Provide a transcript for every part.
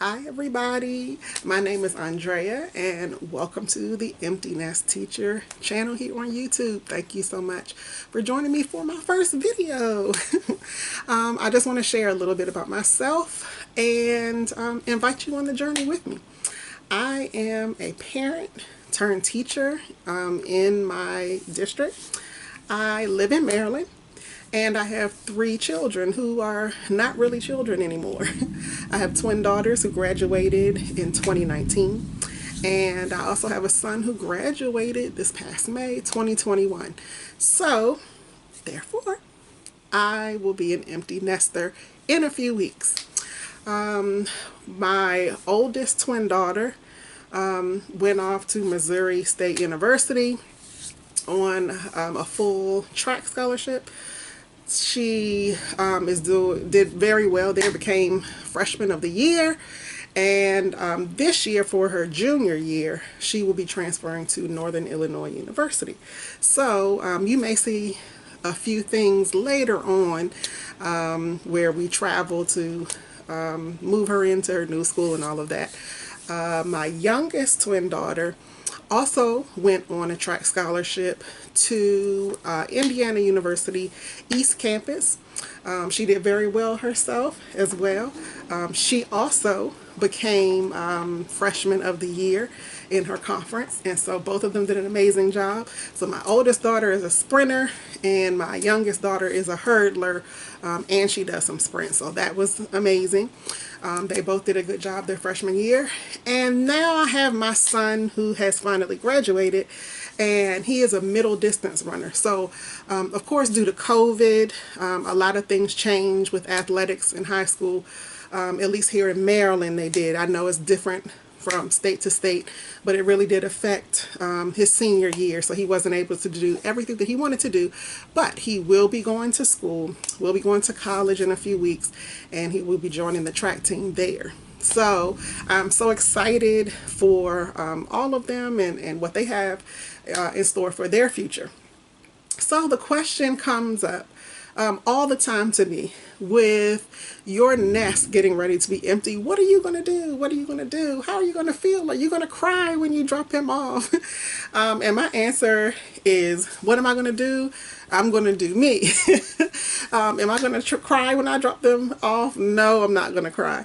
Hi everybody, my name is Andrea and welcome to the Empty Nest Teacher channel here on YouTube. Thank you so much for joining me for my first video. I just want to share a little bit about myself and invite you on the journey with me. I am a parent turned teacher in my district. I live in Maryland. And I have 3 children who are not really children anymore. I have twin daughters who graduated in 2019. And I also have a son who graduated this past May 2021. So, therefore, I will be an empty nester in a few weeks. My oldest twin daughter went off to Missouri State University on a full track scholarship. She did very well there, became freshman of the year, and this year for her junior year she will be transferring to Northern Illinois University. So you may see a few things later on where we travel to move her into her new school and all of that. My youngest twin daughter also went on a track scholarship to Indiana University East Campus. She did very well herself as well. She also became freshman of the year in her conference, and so both of them did an amazing job. So my oldest daughter is a sprinter and my youngest daughter is a hurdler, and she does some sprints, so that was amazing. They both did a good job their freshman year. And now I have my son who has finally graduated, and he is a middle distance runner. So of course, due to COVID, a lot of things changed with athletics in high school. At least here in Maryland they did. I know it's different from state to state, but it really did affect his senior year, so he wasn't able to do everything that he wanted to do. But he will be going to school, will be going to college in a few weeks, and he will be joining the track team there. So I'm so excited for all of them and what they have in store for their future. So the question comes up all the time to me: with your nest getting ready to be empty, what are you going to do? What are you going to do? How are you going to feel? Are you going to cry when you drop him off? And my answer is, what am I going to do? I'm going to do me. Am I going to cry when I drop them off? No, I'm not going to cry.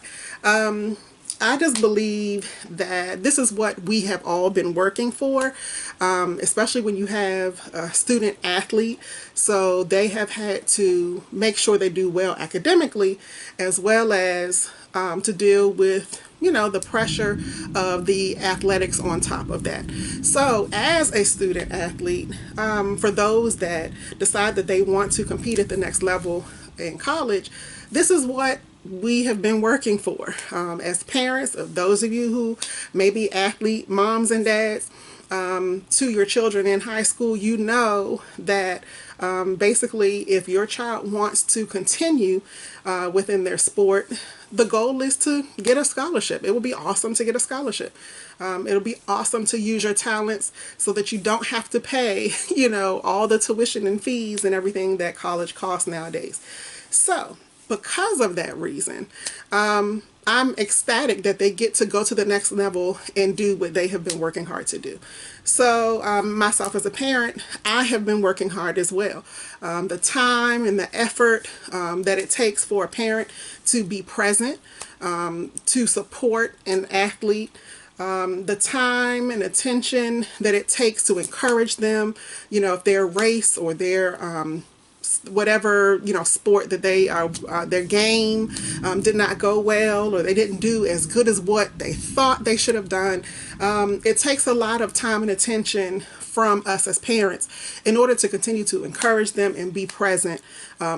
I just believe that this is what we have all been working for, especially when you have a student athlete. So they have had to make sure they do well academically, as well as to deal with, you know, the pressure of the athletics on top of that. So as a student athlete, for those that decide that they want to compete at the next level in college, this is what we have been working for. As parents, of those of you who may be athlete moms and dads to your children in high school, you know that basically if your child wants to continue within their sport, the goal is to get a scholarship. It would be awesome to get a scholarship. It'll be awesome to use your talents so that you don't have to pay, you know, all the tuition and fees and everything that college costs nowadays. So because of that reason, I'm ecstatic that they get to go to the next level and do what they have been working hard to do. So myself as a parent, I have been working hard as well. The time and the effort that it takes for a parent to be present, to support an athlete, the time and attention that it takes to encourage them, you know, if their race or their whatever, you know, sport that they are, their game did not go well, or they didn't do as good as what they thought they should have done. It takes a lot of time and attention from us as parents in order to continue to encourage them and be present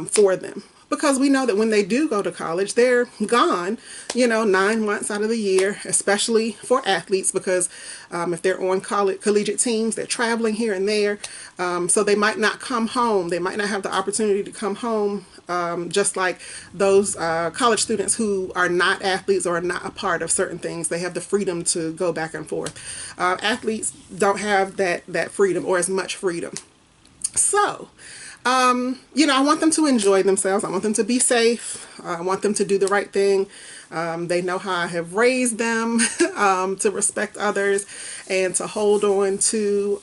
for them. Because we know that when they do go to college, they're gone, you know, 9 months out of the year, especially for athletes, because if they're on collegiate teams, they're traveling here and there. So they might not come home. They might not have the opportunity to come home, just like those college students who are not athletes or are not a part of certain things. They have the freedom to go back and forth. Athletes don't have that freedom or as much freedom. So I want them to enjoy themselves. I want them to be safe. I want them to do the right thing. They know how I have raised them to respect others and to hold on to,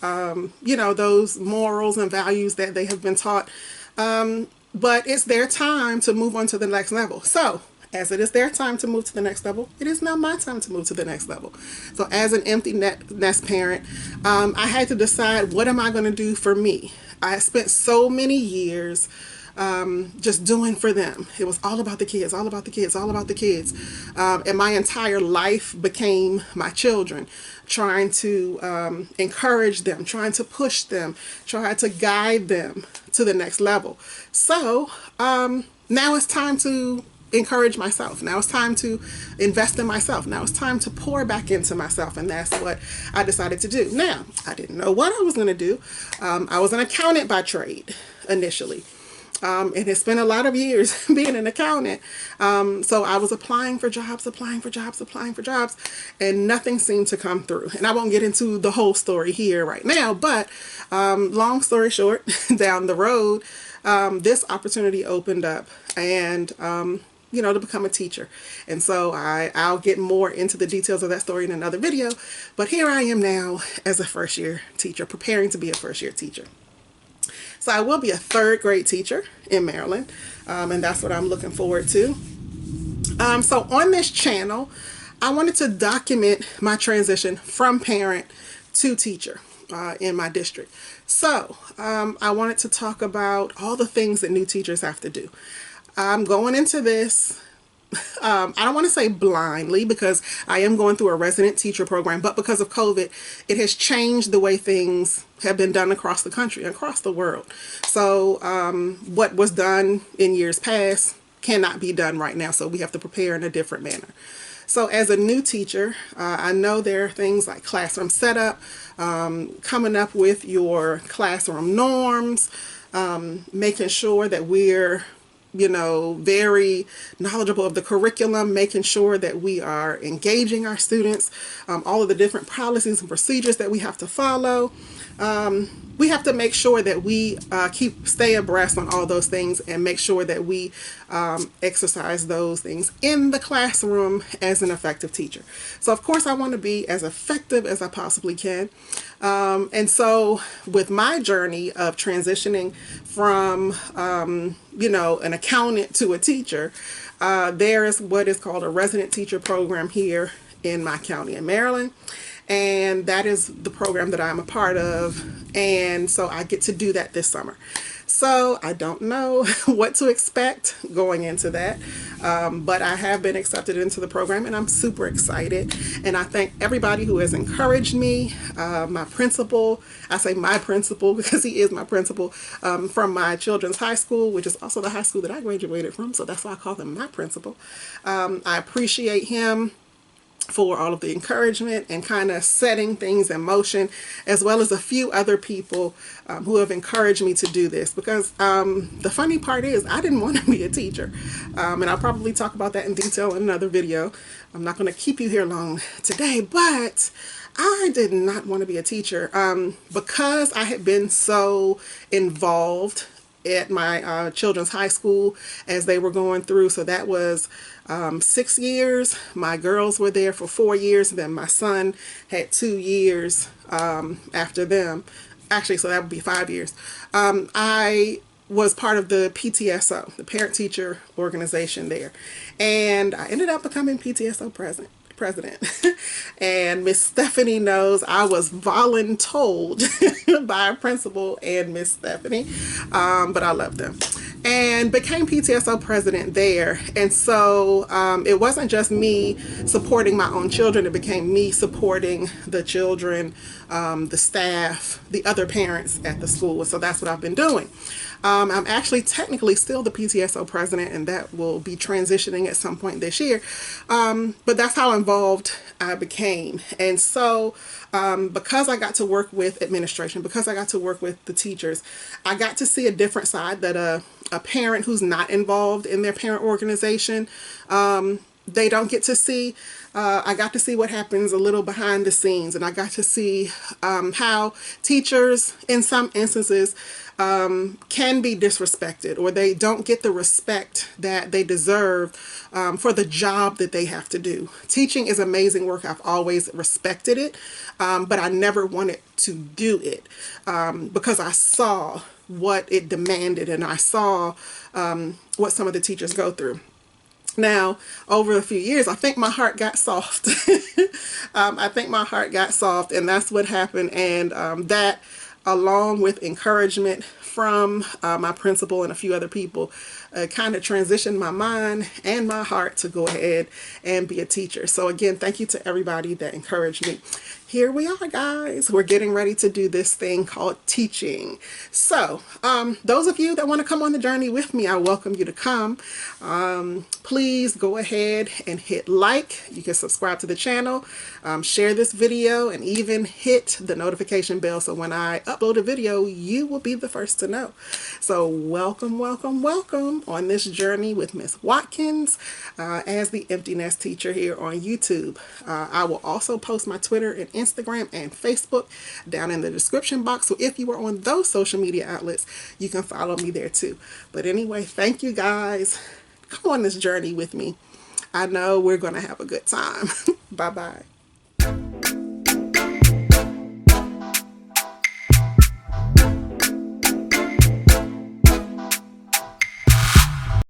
those morals and values that they have been taught. But it's their time to move on to the next level. So, as it is their time to move to the next level, it is now my time to move to the next level. So as an empty nest parent, I had to decide, what am I going to do for me? I spent so many years just doing for them. It was all about the kids, all about the kids, all about the kids. And my entire life became my children, trying to encourage them, trying to push them, trying to guide them to the next level. So now it's time to encourage myself. Now it's time to invest in myself. Now it's time to pour back into myself, and that's what I decided to do. Now, I didn't know what I was going to do. I was an accountant by trade initially, and it's been a lot of years being an accountant. So I was applying for jobs, and nothing seemed to come through. And I won't get into the whole story here right now, but long story short, down the road, this opportunity opened up, and to become a teacher. And so I'll get more into the details of that story in another video. But here I am now as a first year teacher, preparing to be a first year teacher. So I will be a third grade teacher in Maryland, and that's what I'm looking forward to. So on this channel, I wanted to document my transition from parent to teacher in my district. So I wanted to talk about all the things that new teachers have to do. I'm going into this, I don't want to say blindly, because I am going through a resident teacher program, but because of COVID, it has changed the way things have been done across the country, across the world. So what was done in years past cannot be done right now, so we have to prepare in a different manner. So as a new teacher, I know there are things like classroom setup, coming up with your classroom norms, making sure that we're very knowledgeable of the curriculum, making sure that we are engaging our students, all of the different policies and procedures that we have to follow. We have to make sure that we stay abreast on all those things and make sure that we exercise those things in the classroom as an effective teacher. So of course I want to be as effective as I possibly can. And so with my journey of transitioning from, an accountant to a teacher, there is what is called a resident teacher program here in my county in Maryland. And that is the program that I'm a part of. And so I get to do that this summer. So I don't know what to expect going into that, but I have been accepted into the program and I'm super excited. And I thank everybody who has encouraged me, my principal, I say my principal because he is my principal, from my children's high school, which is also the high school that I graduated from. So that's why I call him my principal. I appreciate him for all of the encouragement and kind of setting things in motion, as well as a few other people who have encouraged me to do this, because the funny part is I didn't want to be a teacher, and I'll probably talk about that in detail in another video. I'm not going to keep you here long today, but I did not want to be a teacher because I had been so involved at my children's high school as they were going through. So that was 6 years. My girls were there for 4 years. Then my son had 2 years after them. Actually, so that would be 5 years. I was part of the PTSO, the Parent Teacher Organization there. And I ended up becoming PTSO president. And Miss Stephanie knows I was voluntold by a principal and Miss Stephanie, but I love them, and became PTSO president there. And so it wasn't just me supporting my own children, it became me supporting the children, the staff, the other parents at the school. So that's what I've been doing. I'm actually technically still the PTSO president, and that will be transitioning at some point this year. But that's how involved I became. And so because I got to work with administration, because I got to work with the teachers, I got to see a different side that a parent who's not involved in their parent organization they don't get to see, I got to see what happens a little behind the scenes, and I got to see how teachers in some instances can be disrespected, or they don't get the respect that they deserve for the job that they have to do. Teaching is amazing work. I've always respected it, but I never wanted to do it because I saw what it demanded, and I saw what some of the teachers go through. Now, over a few years, I think my heart got soft. I think my heart got soft, and that's what happened. And that, along with encouragement from my principal and a few other people, kind of transitioned my mind and my heart to go ahead and be a teacher. So again, thank you to everybody that encouraged me. Here we are, guys. We're getting ready to do this thing called teaching. So those of you that want to come on the journey with me, I welcome you to come. Please go ahead and hit like. You can subscribe to the channel, share this video, and even hit the notification bell so when I upload a video, you will be the first to know. So welcome, welcome, welcome on this journey with Miss Watkins as the Empty Nest Teacher here on YouTube. I will also post my Twitter and Instagram and Facebook down in the description box. So if you are on those social media outlets, you can follow me there too. But anyway, thank you guys. Come on this journey with me. I know we're going to have a good time. Bye-bye.